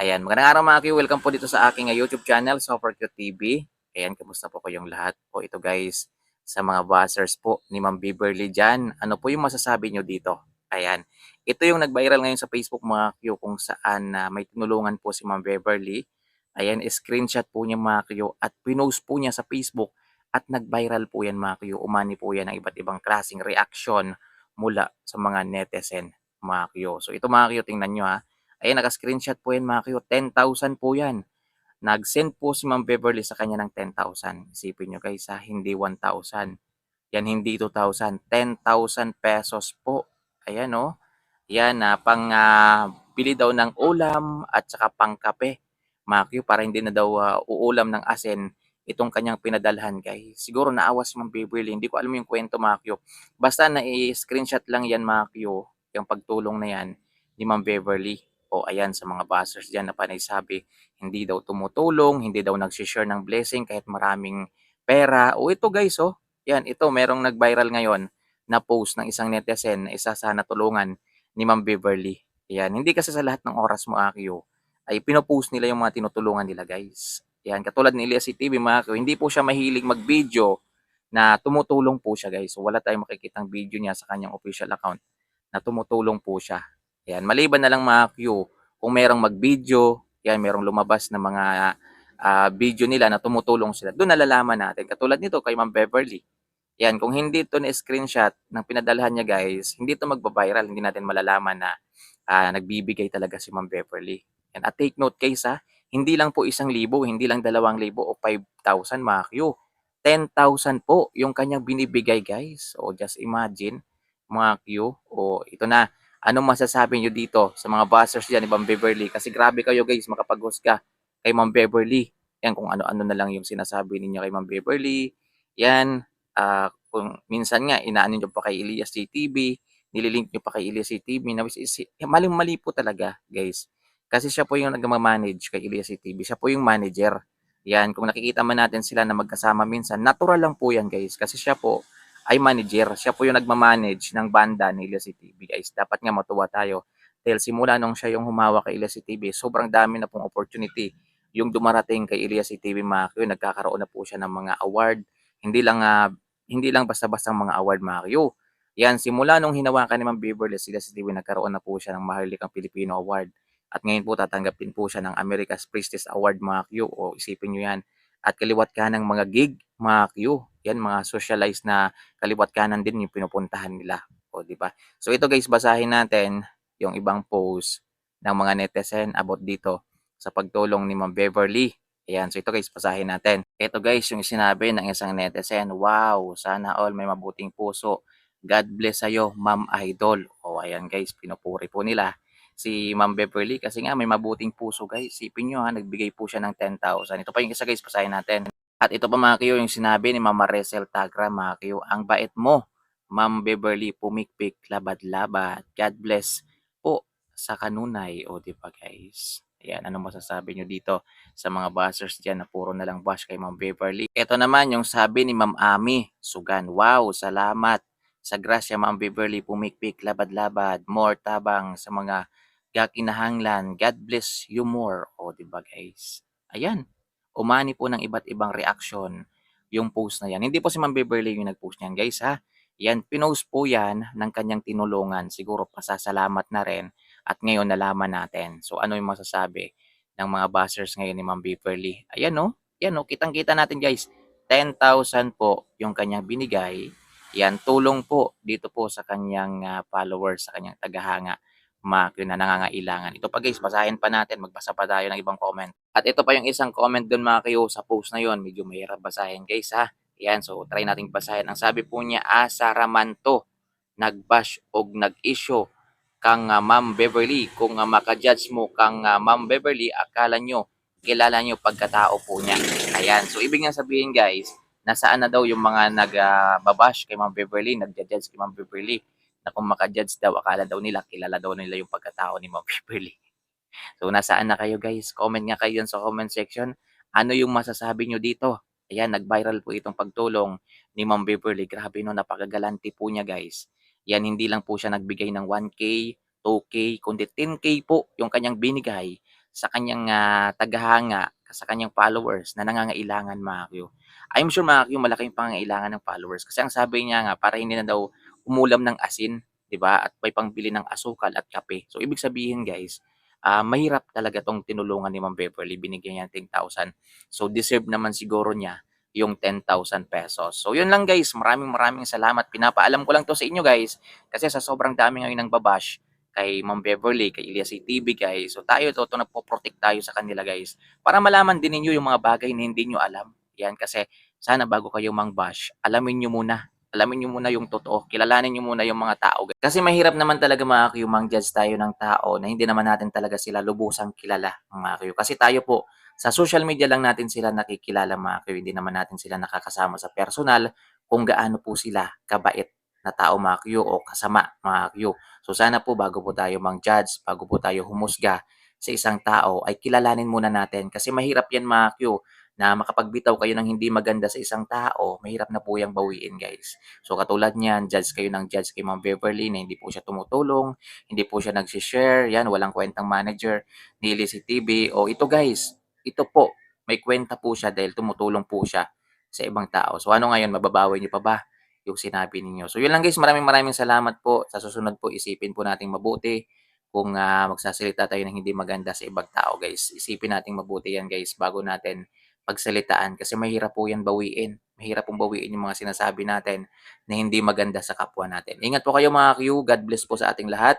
Ayan, magandang araw mga Q. Welcome po dito sa aking YouTube channel, Super Q TV. Ayan, kamusta po kayong lahat po? Ito guys, sa mga buzzers po ni Ma'am Beverly dyan, ano po yung masasabi nyo dito? Ayan, ito yung nag-viral ngayon sa Facebook mga Q kung saan may tinulungan po si Ma'am Beverly. Ayan, screenshot po niya mga Q at pinost po niya sa Facebook at nag-viral po yan mga Q. Umani po yan ng iba't ibang klaseng reaction mula sa mga netizen mga Q. So ito mga Q, tingnan nyo ha. Ayan, naka-screenshot po yan mga Q, 10,000 po yan. Nag-send po si Ma'am Beverly sa kanya ng 10,000. Isipin nyo guys ha, hindi 1,000. Yan hindi 2,000, 10,000 pesos po. Ayan oh. Yan na pang bili daw ng ulam at saka pang kape. Mga Q, para hindi na daw uulam ng asin itong kanyang pinadalhan guys. Siguro naawa si Ma'am Beverly, hindi ko alam yung kwento mga Q. Basta na-screenshot lang yan mga Q, yung pagtulong na yan ni Ma'am Beverly. O ayan sa mga bashers diyan na panay sabi, hindi daw tumutulong, hindi daw nagsi-share ng blessing kahit maraming pera. O ito guys oh, yan ito merong nag-viral ngayon na post ng isang netizen na isa sana tulungan ni Ma'am Beverly. Yan, hindi kasi sa lahat ng oras mo Akio ay pino-post nila yung mga tinutulungan nila guys. Yan, katulad ni Elias TV mga Akio, hindi po siya mahilig mag-video na tumutulong po siya guys. So wala tayong makikitang video niya sa kanyang official account na tumutulong po siya. Yan, maliban na lang mga Q, kung merong mag-video, yan, merong lumabas na mga video nila na tumutulong sila, doon nalalaman natin. Katulad nito kay Ma'am Beverly. Yan, kung hindi ito na-screenshot ng pinadalhan niya guys, hindi ito magba-viral, hindi natin malalaman na nagbibigay talaga si Ma'am Beverly. Yan, at take note guys ha, hindi lang po 1,000, hindi lang 2,000 o 5,000 mga Q. 10,000 po yung kanyang binibigay guys. O just imagine mga Q. O ito na, anong masasabi nyo dito sa mga buzzers dyan ni Ma'am Beverly? Kasi grabe kayo guys, makapag-host ka kay Ma'am Beverly. Yan, kung ano-ano na lang yung sinasabi ninyo kay Ma'am Beverly. Yan, kung minsan nga inaano niyo pa kay Elias JTV, nililink niyo pa kay Elias JTV na which is maling-mali po talaga, guys. Kasi siya po yung nagma-manage kay Elias JTV, siya po yung manager. Yan, kung nakikita man natin sila na magkasama minsan, natural lang po yan, guys. Kasi siya po ay manager, siya po yung nagma-manage ng banda ni Elias JTV, guys. Dapat nga matuwa tayo. Dahil simula nung siya yung humawak kay Elias JTV, sobrang dami na pong opportunity yung dumarating kay Elias JTV Macchio, nagkakaroon na po siya ng mga award, hindi lang hindi lang basta-bastang mga award mga Q. Yan, simula nung hinawakan ni Ma'am Beverly sila si Steven, nagkaroon na po siya ng Maharlikang Pilipino Award. At ngayon po tatanggap din po siya ng America's Prestige Award mga Q. O isipin nyo yan. At kaliwat kanan mga gig mga Q. Yan, mga socialized na kaliwat kanan din yung pinupuntahan nila. O, di ba? So ito guys, basahin natin yung ibang post ng mga netizen about dito sa pagtulong ni Ma'am Beverly. Ayan, so ito guys, basahin natin. Ito guys, yung sinabi ng isang netizen, wow, sana all may mabuting puso. God bless sa'yo, Ma'am Idol. O ayan guys, pinupuri po nila si Ma'am Beverly kasi nga may mabuting puso guys. Sipin nyo ha, nagbigay po siya ng 10,000. Ito pa yung isa guys, basahin natin. At ito pa mga Kiyo, yung sinabi ni Mama Resel Tagra, mga Kiyo, ang bait mo, Ma'am Beverly, pumikpik, labad-labad. God bless po sa kanunay. O di ba guys? Ayan, ano masasabi nyo dito sa mga bashers dyan na puro na lang bash kay Ma'am Beverly? Ito naman yung sabi ni Ma'am Ami Sugan, wow, salamat sa grasya Ma'am Beverly, pumikpik, labad-labad, more tabang sa mga gakinahanglan. God bless you more. O di ba guys? Ayan, umani po ng iba't ibang reaction yung post na yan. Hindi po si Ma'am Beverly yung nag-post niyan guys ha. Yan, pinost po yan ng kanyang tinulungan. Siguro pasasalamat na rin at ngayon nalaman natin. So ano yung masasabi ng mga bashers ngayon ni Ma'am Beverly? Ayan no, yan no, kitang-kita natin guys. 10,000 po yung kanyang binigay. Yan, tulong po dito po sa kanyang followers, sa kanyang tagahanga na nangangailangan. Ito pa guys, basahin pa natin, magbasa pa tayo ng ibang comment. At ito pa yung isang comment doon mga kayo sa post na yon, medyo mahirap basahin guys ha. Yan, so try nating basahin. Ang sabi po niya, asaramanto, nag-bash o nag-issue kang Ma'am Beverly. Kung makajudge mo kang Ma'am Beverly, akala nyo, kilala nyo pagkatao po niya. Ayan, so ibig nga sabihin guys, nasaan na daw yung mga nagbabash kay Ma'am Beverly, nagja-judge kay Ma'am Beverly, na kung makajudge daw, akala daw nila, kilala daw nila yung pagkatao ni Ma'am Beverly. So, nasaan na kayo guys? Comment nga kayo sa comment section. Ano yung masasabi nyo dito? Ayan, nag-viral po itong pagtulong ni Ma'am Beverly. Grabe no, napakagalanti po niya guys. Yan, hindi lang po siya nagbigay ng 1K, 2K, kundi 10K po yung kanyang binigay sa kanyang tagahanga, sa kanyang followers na nangangailangan mga Q. I'm sure mga Q malaking pangangailangan ng followers kasi ang sabi niya nga para hindi na daw umulam ng asin, 'di ba? At may pangbili ng asukal at kape. So ibig sabihin guys, mahirap talaga 'tong tinulungan ni Ma'am Beverly, binigyan niya ng 10,000. So deserve naman siguro niya yung 10,000 pesos. So yun lang guys, maraming maraming salamat. Pinapaalam ko lang 'to sa inyo guys kasi sa sobrang dami ngayon ng babash kay Ma'am Beverly, kay Elias TV guys. So tayo to nagpo-protect tayo sa kanila guys para malaman din ninyo yung mga bagay na hindi nyo alam. Yan kasi sana bago kayo mang-bash, alamin nyo muna. Alamin nyo muna yung totoo. Kilalanin nyo muna yung mga tao. Kasi mahirap naman talaga mga Q, mang-judge tayo ng tao na hindi naman natin talaga sila lubusang kilala mga Q. Kasi tayo po, sa social media lang natin sila nakikilala mga Q. Hindi naman natin sila nakakasama sa personal kung gaano po sila kabait na tao mga Q o kasama mga Q. So sana po bago po tayo mang-judge, bago po tayo humusga sa isang tao ay kilalanin muna natin kasi mahirap yan mga Q na makapagbitaw kayo ng hindi maganda sa isang tao, mahirap na po yung bawiin guys. So katulad niyan, judge kayo ng judge kay Ma'am Beverly na hindi po siya tumutulong, hindi po siya nag-share, yan, walang kwentang manager, nili si TV. O ito guys, ito po, may kwenta po siya dahil tumutulong po siya sa ibang tao. So ano ngayon, mababawi niyo pa ba yung sinabi ninyo? So yun lang guys, maraming maraming salamat po. Sa susunod po, isipin po nating mabuti kung magsasalita tayo ng hindi maganda sa ibang tao guys. Isipin nating mabuti yan guys bago natin pagsalitaan kasi mahirap po yan bawiin. Mahirap pong bawiin yung mga sinasabi natin na hindi maganda sa kapwa natin. Ingat po kayo mga Q. God bless po sa ating lahat.